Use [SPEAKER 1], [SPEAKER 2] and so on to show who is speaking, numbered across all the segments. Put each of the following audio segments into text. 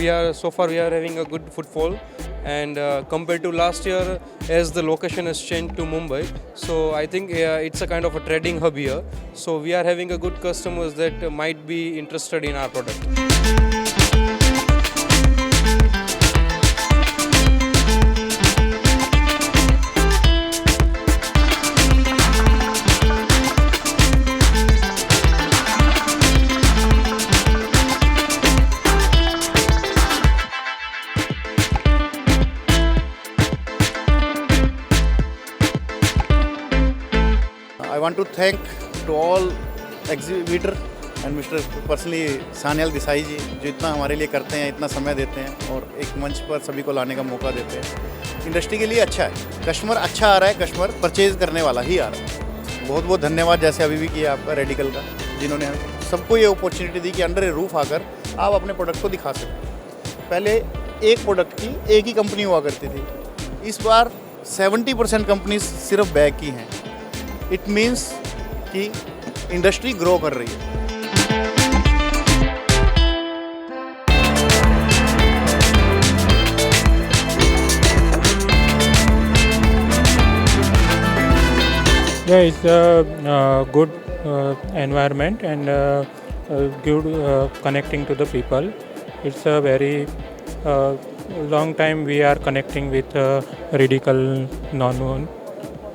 [SPEAKER 1] we are having a good footfall, and compared to last year, as the location has changed to Mumbai, so I think it's a kind of a trading hub here. So we are having a good customers that might be interested in our product.
[SPEAKER 2] I want to thank to all exhibitor and Mr. personally Sanyal Desai जी जो इतना हमारे लिए करते हैं, इतना समय देते हैं और एक मंच पर सभी को लाने का मौका देते हैं। इंडस्ट्री के लिए अच्छा है, कस्टमर अच्छा आ रहा है, कस्टमर परचेज करने वाला ही आ रहा है। बहुत बहुत धन्यवाद जैसे अभी भी किया आपका रेडिकल का, जिन्होंने सबको ये अपॉर्चुनिटी दी कि अंडर ए रूफ आकर आप अपने प्रोडक्ट को दिखा सकते। पहले एक प्रोडक्ट की एक ही कंपनी हुआ करती थी, इस बार 70% कंपनीज सिर्फ बैग की हैं। इट मीन्स कि इंडस्ट्री ग्रो कर रही है।
[SPEAKER 3] Yeah, it's a good environment and good connecting to the people. It's a very long time we are connecting with Radical non-known.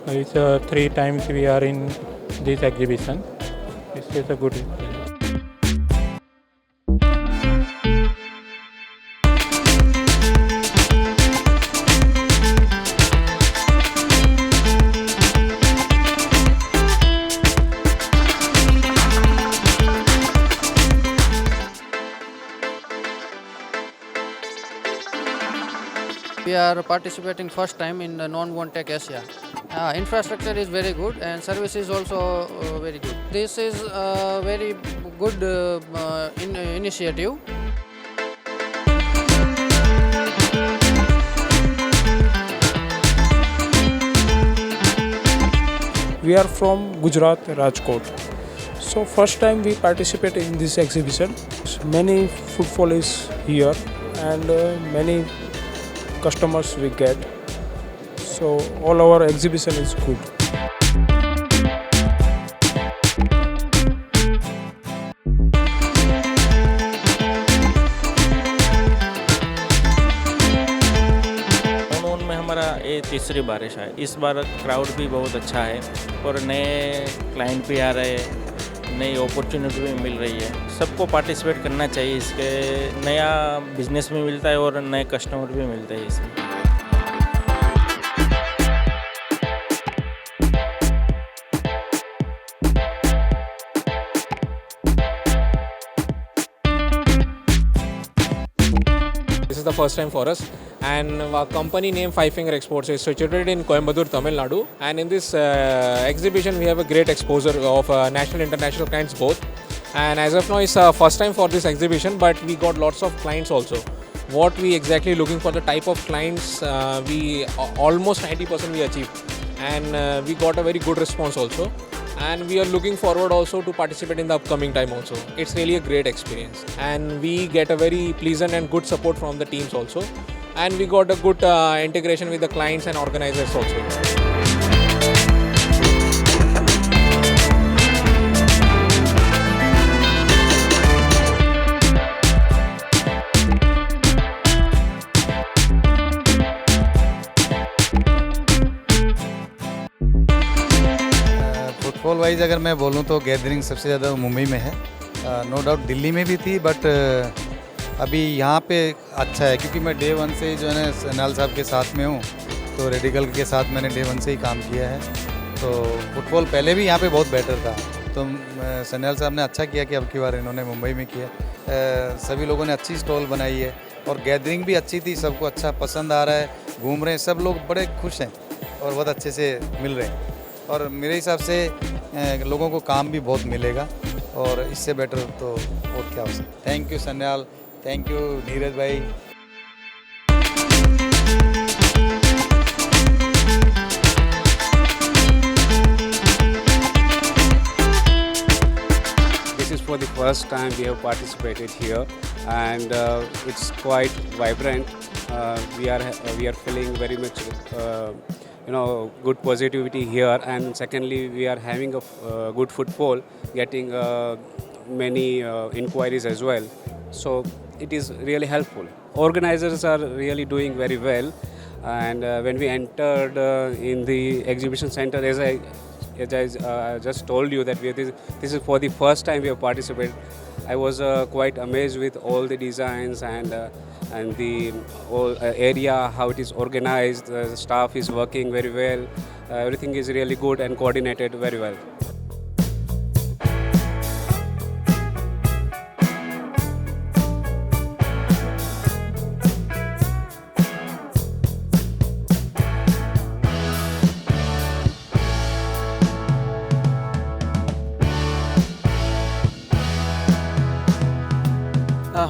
[SPEAKER 3] It's 3 times we are in this exhibition. This is a good.
[SPEAKER 4] We are participating first time in the non-one tech Asia. Infrastructure is very good and service is also very good. This is a very good initiative.
[SPEAKER 5] We are from Gujarat, Rajkot. So first time we participate in this exhibition. Many footfall is here and many customers we get. So all our exhibition is good.
[SPEAKER 6] में हमारा ये तीसरी बार है शायद। इस बार crowd भी बहुत अच्छा है और नए क्लाइंट भी आ रहे हैं, नई अपॉर्चुनिटी भी मिल रही है। सबको पार्टिसिपेट करना चाहिए, इसके नया बिजनेस भी मिलता है और नए कस्टमर भी मिलते हैं इसमें।
[SPEAKER 7] This is the first time for us, and our company name Five Finger Exports is situated in Coimbatore, Tamil Nadu. And in this exhibition, we have a great exposure of national, international clients both. And as of now, it's first time for this exhibition, but we got lots of clients also. What we exactly looking for the type of clients, we almost 90% we achieved, and we got a very good response also. And we are looking forward also to participate in the upcoming time also. It's really a great experience, and we get a very pleasant and good support from the teams also, and we got a good integration with the clients and organizers also.
[SPEAKER 2] Football wise अगर मैं बोलूं तो gathering सबसे ज़्यादा मुंबई में है। No doubt Delhi में भी थी, बट अभी यहाँ पे अच्छा है क्योंकि मैं डे 1 से जो है ना सन्याल साहब के साथ में हूँ, तो रेडिकल के साथ मैंने डे 1 से ही काम किया है। तो फुटबॉल पहले भी यहाँ पे बहुत बेटर था, तो सन्याल साहब ने अच्छा किया कि अब की बार इन्होंने मुंबई में किया। सभी लोगों ने अच्छी स्टॉल बनाई है और गैदरिंग भी अच्छी थी, सबको अच्छा पसंद आ रहा है, घूम रहे हैं, सब लोग बड़े खुश हैं और बहुत अच्छे से मिल रहे हैं। और मेरे हिसाब से लोगों को काम भी बहुत मिलेगा और इससे बेटर तो और क्या हो सकता। Thank you Sanyal, thank you Neeraj भाई।
[SPEAKER 8] This is for the first time we have participated here, and it's quite vibrant. We are feeling very much good positivity here, and secondly we are having a good footfall, getting many inquiries as well. So it is really helpful. Organizers are really doing very well, and when we entered in the exhibition center, as I just told you that this is for the first time we have participated. I was quite amazed with all the designs and the whole area, how it is organized. The staff is working very well. Everything is really good and coordinated very well.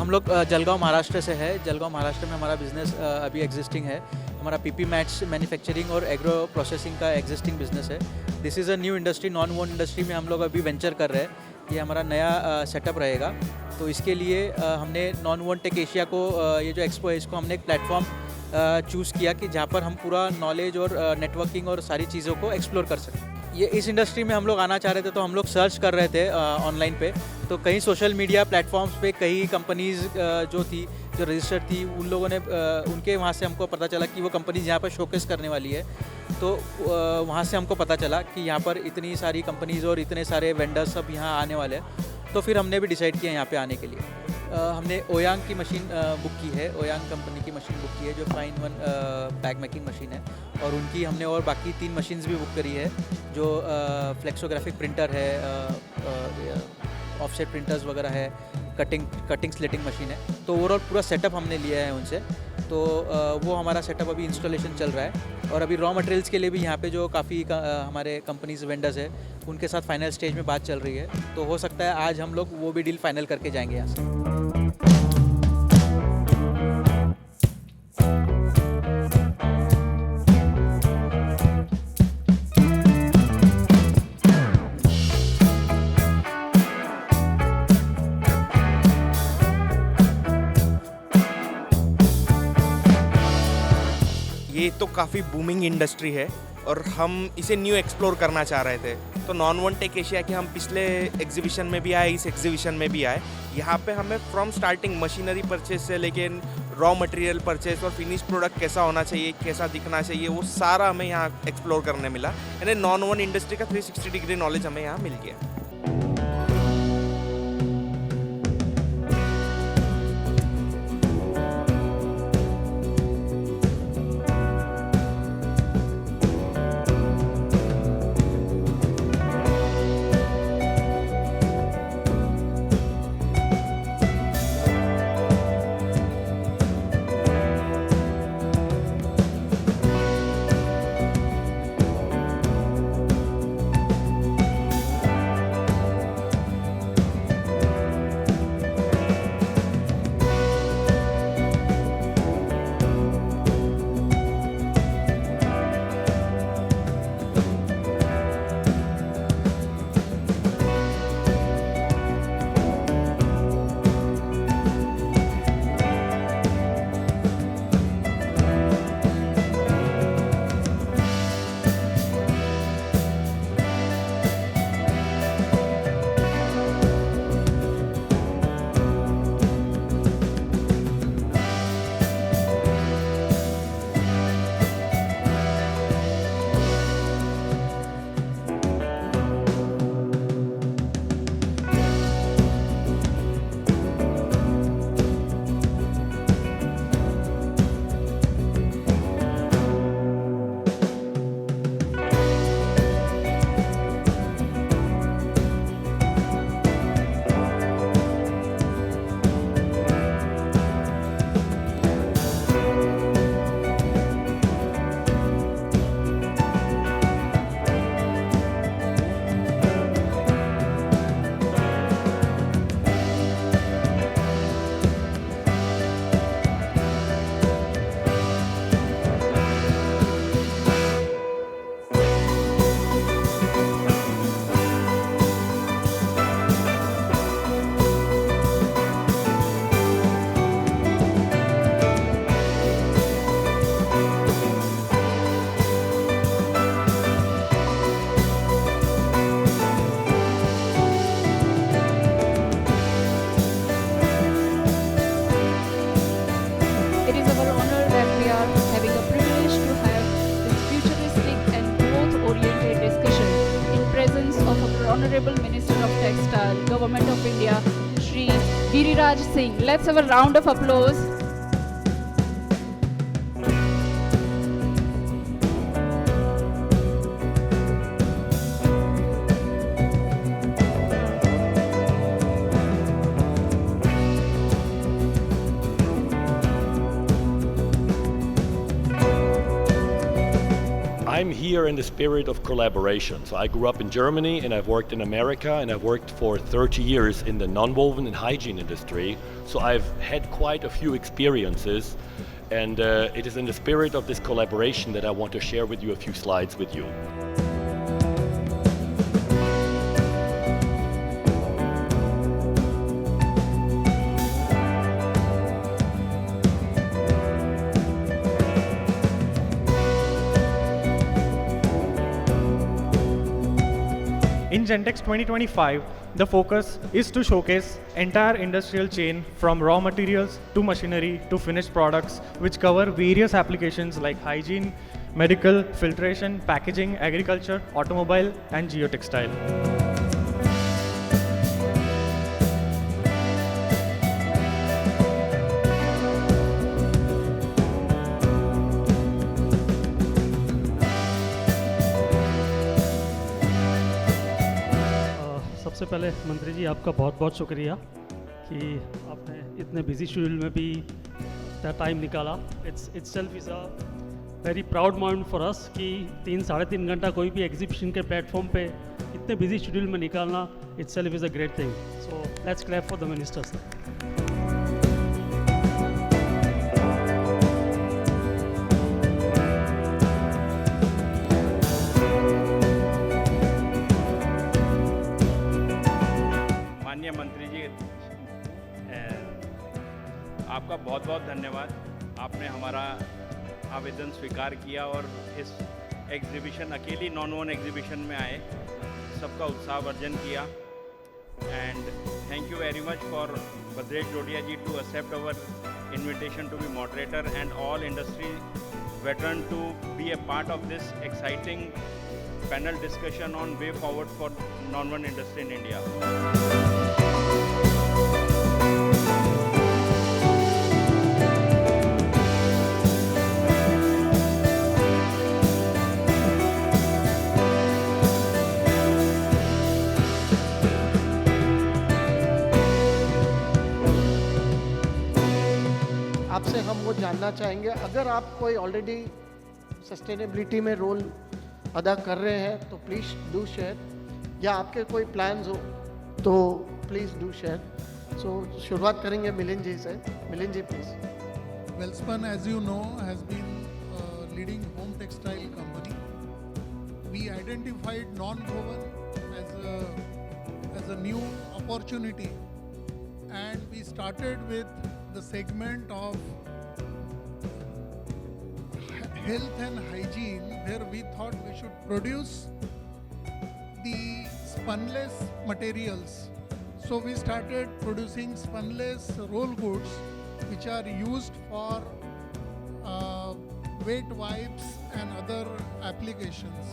[SPEAKER 9] हम लोग जलगांव महाराष्ट्र से है। जलगांव महाराष्ट्र में हमारा business अभी existing है। हमारा PP mats manufacturing और एग्रो प्रोसेसिंग का एग्जिस्टिंग बिजनेस है। This is a new industry, non वोन इंडस्ट्री में हम लोग अभी वेंचर कर रहे हैं। ये हमारा नया सेटअप रहेगा। तो इसके लिए हमने नॉन वोन टेक एशिया को, ये जो एक्सपो है, इसको हमने एक प्लेटफॉर्म चूज़ किया कि जहाँ पर हम पूरा नॉलेज और नेटवर्किंग और सारी चीज़ों को एक्सप्लोर कर सकें। ये इस इंडस्ट्री में हम लोग आना चाह रहे थे, तो हम लोग सर्च कर रहे थे ऑनलाइन पे। तो कई सोशल मीडिया प्लेटफॉर्म्स पे कई कंपनीज़ जो रजिस्टर्ड थी, उन लोगों ने उनके वहाँ से हमको पता चला कि वो कंपनीज यहाँ पर शोकेस करने वाली है। तो वहाँ से हमको पता चला कि यहाँ पर इतनी सारी कंपनीज़ और इतने सारे वेंडर्स सब यहाँ आने वाले हैं। तो फिर हमने भी डिसाइड किया यहाँ पे आने के लिए। हमने ओयांग की मशीन बुक की है। ओयांग कंपनी की मशीन बुक की है, जो fine one bag making machine है। और उनकी हमने और बाकी 3 मशीन्स भी बुक करी है, जो फ्लेक्सोग्राफिक प्रिंटर है, ऑफसेट प्रिंटर्स वगैरह है, कटिंग स्लेटिंग मशीन है। तो ओवरऑल पूरा सेटअप हमने लिया है उनसे। तो वो हमारा सेटअप अभी इंस्टॉलेशन चल रहा है। और अभी रॉ मटेरियल्स के लिए भी यहाँ पे जो काफ़ी हमारे कंपनीज वेंडर्स है, उनके साथ फाइनल स्टेज में बात चल रही है। तो हो सकता है आज हम लोग वो भी डील फाइनल करके जाएंगे यहाँ से।
[SPEAKER 10] ये तो काफ़ी बूमिंग इंडस्ट्री है और हम इसे न्यू एक्सप्लोर करना चाह रहे थे। तो नॉन वन टेक एशिया के हम पिछले एग्जीबिशन में भी आए, इस एग्जीबिशन में भी आए। यहाँ पे हमें फ्रॉम स्टार्टिंग मशीनरी परचेज से लेकिन रॉ मटेरियल परचेज और फिनिश प्रोडक्ट कैसा होना चाहिए, कैसा दिखना चाहिए, वो सारा हमें यहाँ एक्सप्लोर करने मिला। यानी नॉन वन इंडस्ट्री का 360 डिग्री नॉलेज हमें यहाँ मिल गया।
[SPEAKER 11] Honorable Minister of Textile, Government of India, Shri Giriraj Singh. Let's have a round of applause.
[SPEAKER 12] I'm here in the spirit of collaboration. So I grew up in Germany and I've worked in America and I've worked for 30 years in the nonwoven and hygiene industry. So I've had quite a few experiences, and it is in the spirit of this collaboration that I want to share with you a few slides with you.
[SPEAKER 13] In Gentex 2025, the focus is to showcase entire industrial chain from raw materials to machinery to finished products, which cover various applications like hygiene, medical, filtration, packaging, agriculture, automobile, and geotextile.
[SPEAKER 14] सबसे पहले मंत्री जी आपका बहुत बहुत शुक्रिया कि आपने इतने बिजी शेड्यूल में भी टाइम निकाला. It's self is a very proud moment for us कि 3-3.5 घंटा कोई भी एग्जीबिशन के प्लेटफॉर्म पे इतने बिजी शेड्यूल में निकालना, it's self is a great thing. So let's clap for the ministers.
[SPEAKER 15] मंत्री जी, आपका बहुत बहुत धन्यवाद. आपने हमारा आवेदन स्वीकार किया और इस एग्जीबिशन, अकेली नॉन-वोन एग्जीबिशन में आए, सबका उत्साहवर्धन किया. And thank you very much for Bhadresh Jodiya ji to accept our invitation to be moderator and all industry veteran to be a part of this exciting panel discussion on way forward for non-woven industry in India.
[SPEAKER 16] आपसे हम वो जानना चाहेंगे, अगर आप कोई already sustainability में role अदा कर रहे हैं तो प्लीज़ डू शेयर, या आपके कोई प्लान्स हो तो प्लीज़ डू शेयर. सो शुरुआत करेंगे मिलिंद जी से. मिलिंद जी please.
[SPEAKER 17] Welspun, as you know, has been a leading home textile company. We identified non-woven as a new opportunity, and we started with the segment of health and hygiene, where we thought we should produce the spunless materials. So we started producing spunless roll goods, which are used for wet wipes and other applications.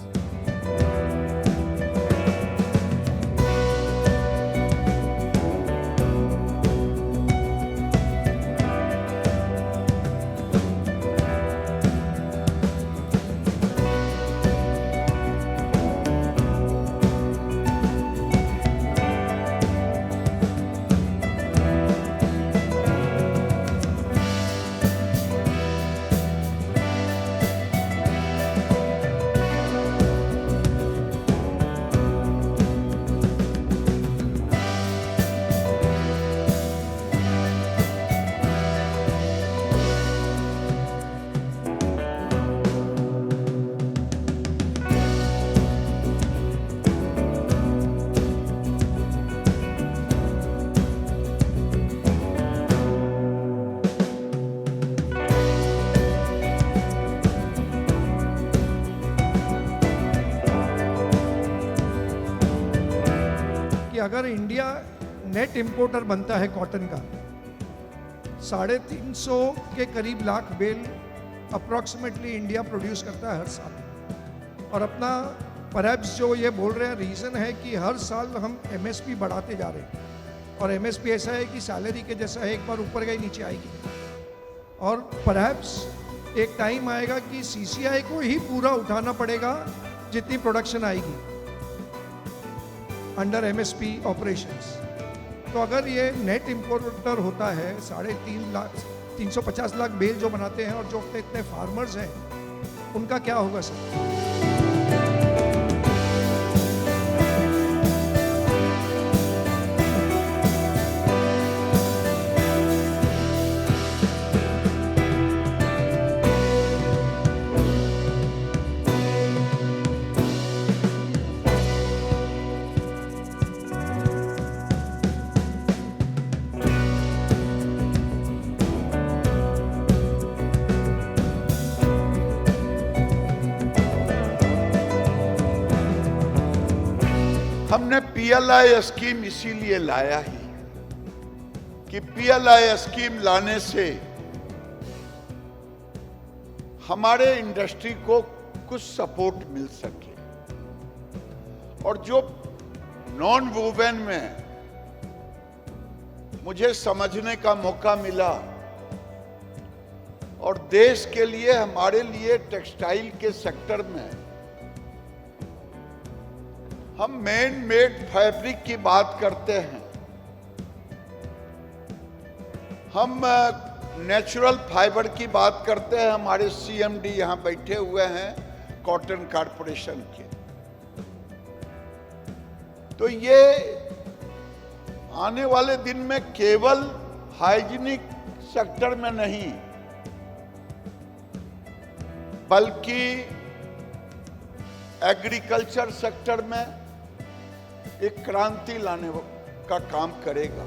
[SPEAKER 18] कि अगर India net importer बनता है cotton का, 350 के करीब lakh bale approximately India produce करता है हर साल, और अपना परहैप्स जो ये बोल रहे हैं रीज़न है कि हर साल हम MSP बढ़ाते जा रहे हैं, और MSP ऐसा है कि सैलरी के जैसा है, एक बार ऊपर गई नीचे आएगी, और परहैप्स एक टाइम आएगा कि CCI को ही पूरा उठाना पड़ेगा जितनी प्रोडक्शन आएगी अंडर MSP ऑपरेशंस। तो अगर ये नेट इम्पोर्टर होता है 350 लाख बेल जो बनाते हैं, और जो इतने फार्मर्स हैं उनका क्या होगा सर?
[SPEAKER 19] हमने PLI स्कीम इसीलिए लाया ही कि PLI स्कीम लाने से हमारे इंडस्ट्री को कुछ सपोर्ट मिल सके, और जो नॉन वुमेन में मुझे समझने का मौका मिला, और देश के लिए हमारे लिए टेक्सटाइल के सेक्टर में हम मैन मेड फैब्रिक की बात करते हैं, हम नेचुरल फाइबर की बात करते हैं। हमारे CMD यहां बैठे हुए हैं कॉटन कॉरपोरेशन के। तो ये आने वाले दिन में केवल हाइजीनिक सेक्टर में नहीं, बल्कि एग्रीकल्चर सेक्टर में एक क्रांति लाने का काम करेगा।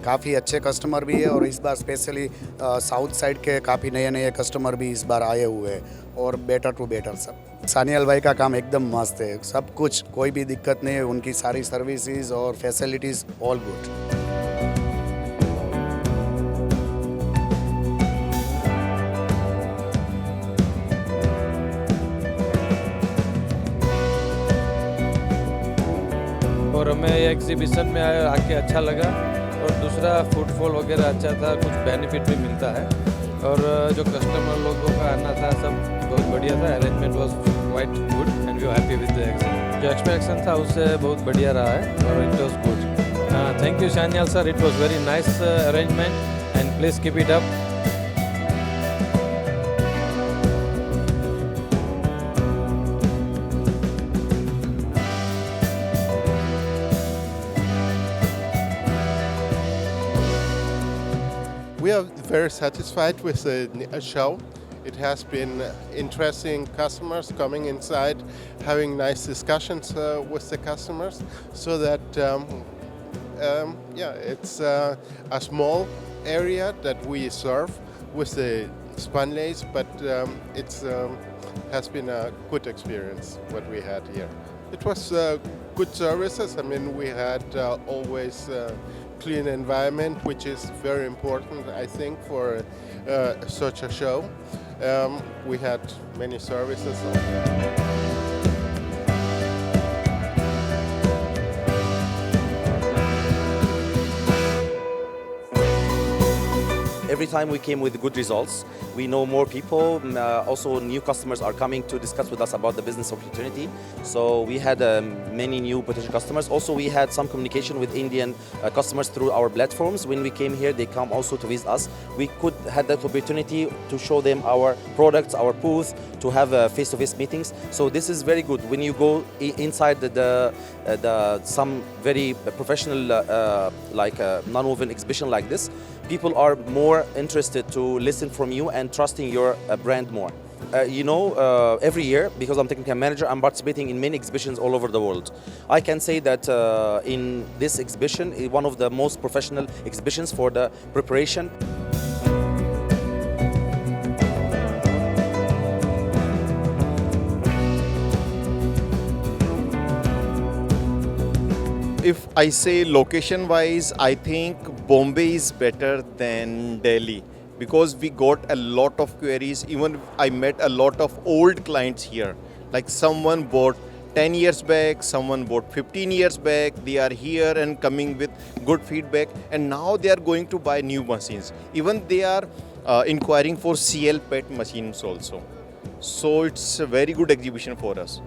[SPEAKER 20] काफ़ी अच्छे कस्टमर भी है, और इस बार स्पेशली साउथ साइड के काफ़ी नए नए कस्टमर भी इस बार आए हुए हैं, और बेटर टू बेटर सब। सानियल भाई का काम एकदम मस्त है, सब कुछ कोई भी दिक्कत नहीं है, उनकी सारी सर्विसेज और फैसिलिटीज़ ऑल गुड।
[SPEAKER 1] और हमें एग्जीबिशन में आके अच्छा लगा, और दूसरा फुटफॉल वगैरह अच्छा था, कुछ बेनिफिट भी मिलता है, और जो कस्टमर लोगों का आना था सब बहुत बढ़िया था। Arrangement was quite good and we are happy with the exhibition. जो एक्सपेक्टेशन था उससे बहुत बढ़िया रहा है, और it was good. Thank you Shaniyal sir, it was very nice arrangement and please keep it up.
[SPEAKER 21] very satisfied with the show. It has been interesting customers coming inside, having nice discussions with the customers, so that it's a small area that we serve with the Spunlace, but it's has been a good experience what we had here. It was good services. I mean, we had always clean environment, which is very important, I think, for such a show. We had many services.
[SPEAKER 22] Every time we came with good results, we know more people. Also, new customers are coming to discuss with us about the business opportunity. So we had many new potential customers. Also, we had some communication with Indian customers through our platforms. When we came here, they come also to visit us. We could have that opportunity to show them our products, our booth, to have face-to-face meetings. So this is very good. When you go inside some very professional like non-woven exhibition like this, people are more interested to listen from you and trusting your brand more. Every year, because I'm technical manager, I'm participating in many exhibitions all over the world. I can say that in this exhibition, one of the most professional exhibitions for the preparation.
[SPEAKER 23] If I say location wise, I think Bombay is better than Delhi because we got a lot of queries. Even I met a lot of old clients here. Like someone bought 10 years back, someone bought 15 years back. They are here and coming with good feedback, and now they are going to buy new machines. Even they are inquiring for CL PET machines also. So it's a very good exhibition for us.